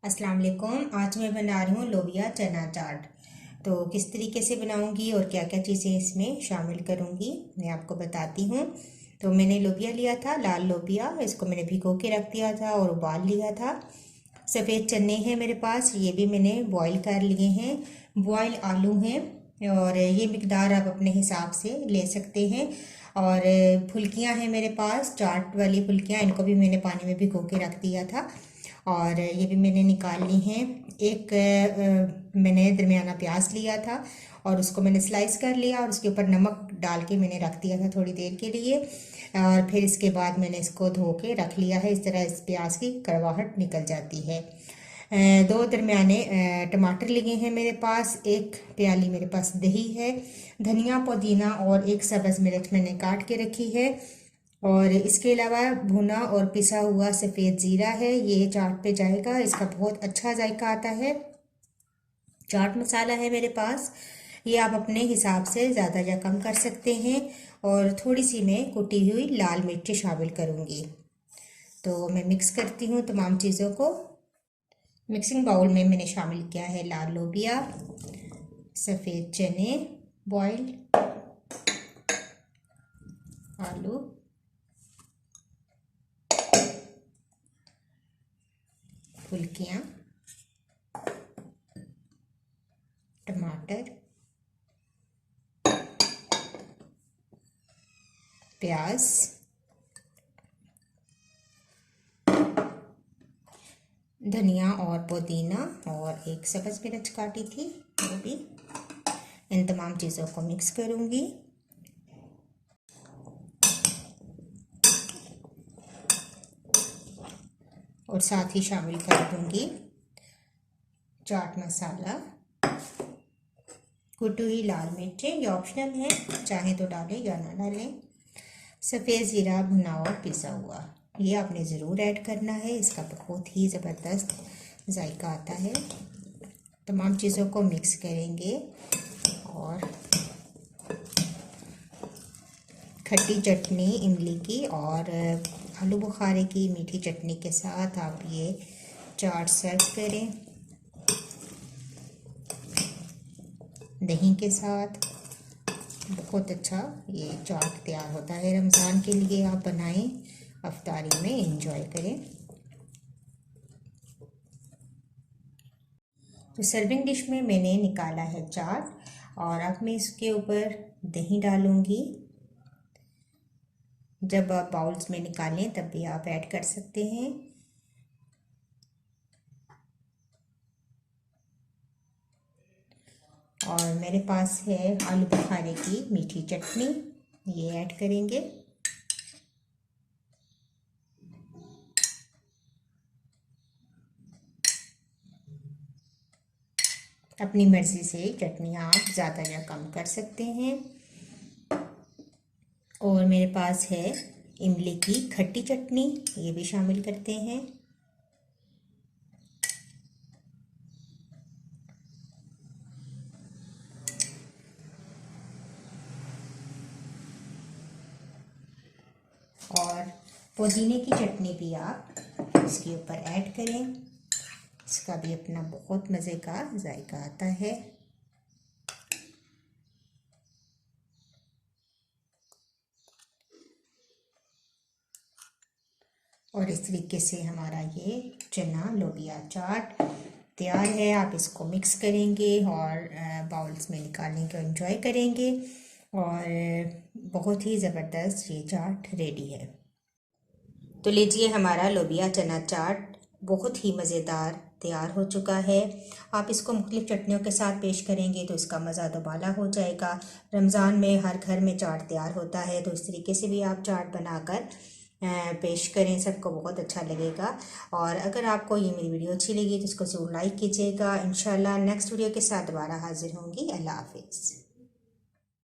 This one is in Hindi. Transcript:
अस्सलाम वालेकुम। आज मैं बना रही हूँ लोबिया चना चाट। तो किस तरीके से बनाऊँगी और क्या क्या चीज़ें इसमें शामिल करूँगी मैं आपको बताती हूँ। तो मैंने लोबिया लिया था, लाल लोबिया, इसको मैंने भिगो के रख दिया था और उबाल लिया था। सफ़ेद चने हैं मेरे पास, ये भी मैंने बॉईल कर लिए हैं। बॉईल आलू हैं और ये मिकदार आप अपने हिसाब से ले सकते हैं। और फुल्कियाँ हैं मेरे पास, चाट वाली फुल्कियाँ, इनको भी मैंने पानी में भिगो के रख दिया था और ये भी मैंने निकाल ली हैं। एक मैंने दरमियाना प्याज लिया था और उसको मैंने स्लाइस कर लिया और उसके ऊपर नमक डाल के मैंने रख दिया था थोड़ी देर के लिए। और फिर इसके बाद मैंने इसको धो के रख लिया है। इस तरह इस प्याज की कड़वाहट निकल जाती है। दो दरमियाने टमाटर लिए हैं मेरे पास, एक प्याली मेरे पास दही है, धनिया पुदीना और एक सब्ज़ मिर्च मैंने काट के रखी है। और इसके अलावा भुना और पिसा हुआ सफ़ेद ज़ीरा है, ये चाट पे जाएगा, इसका बहुत अच्छा जायका आता है। चाट मसाला है मेरे पास, ये आप अपने हिसाब से ज़्यादा या कम कर सकते हैं। और थोड़ी सी मैं कुटी हुई लाल मिर्च शामिल करूँगी। तो मैं मिक्स करती हूँ तमाम चीज़ों को। मिक्सिंग बाउल में मैंने शामिल किया है लाल लोबिया, सफ़ेद चने बॉइल्ड, आलू, फुल्कियाँ, टमाटर, प्याज, धनिया और पुदीना और एक सब्ज़ मिर्च काटी थी वो भी। इन तमाम चीज़ों को मिक्स करूँगी। और साथ ही शामिल कर दूँगी चाट मसाला, कुटी हुई लाल मिर्चें, ये ऑप्शनल है, चाहे तो डालें या ना डालें, सफ़ेद ज़ीरा भुना और पिसा हुआ, ये आपने ज़रूर ऐड करना है, इसका बहुत ही ज़बरदस्त जायका आता है। तमाम चीज़ों को मिक्स करेंगे और खट्टी चटनी इमली की और आलू बुखारे की मीठी चटनी के साथ आप ये चाट सर्व करें, दही के साथ। बहुत अच्छा ये चाट तैयार होता है। रमज़ान के लिए आप बनाएं, अफ्तारी में एंजॉय करें। तो सर्विंग डिश में मैंने निकाला है चाट और अब मैं इसके ऊपर दही डालूंगी। जब आप बाउल्स में निकालें तब भी आप ऐड कर सकते हैं। और मेरे पास है आलू बुखारे की मीठी चटनी, ये ऐड करेंगे। अपनी मर्ज़ी से चटनी आप ज़्यादा या कम कर सकते हैं। और मेरे पास है इमली की खट्टी चटनी, ये भी शामिल करते हैं। और पुदीने की चटनी भी आप इसके ऊपर ऐड करें, इसका भी अपना बहुत मज़े का जायका आता है। और इस तरीके से हमारा ये चना लोबिया चाट तैयार है। आप इसको मिक्स करेंगे और बाउल्स में निकालेंगे और एंजॉय करेंगे और बहुत ही ज़बरदस्त ये चाट रेडी है। तो लीजिए, हमारा लोबिया चना चाट बहुत ही मज़ेदार तैयार हो चुका है। आप इसको मुख्तलिफ़ चटनियों के साथ पेश करेंगे तो इसका मज़ा दोबाला हो जाएगा। रमज़ान में हर घर में चाट तैयार होता है, तो इस तरीके से भी आप चाट बनाकर पेश करें, सबको बहुत अच्छा लगेगा। और अगर आपको ये मेरी वीडियो अच्छी लगी तो इसको ज़रूर लाइक कीजिएगा। इंशाल्लाह नेक्स्ट वीडियो के साथ दोबारा हाजिर होंगी। अल्लाह हाफिज़।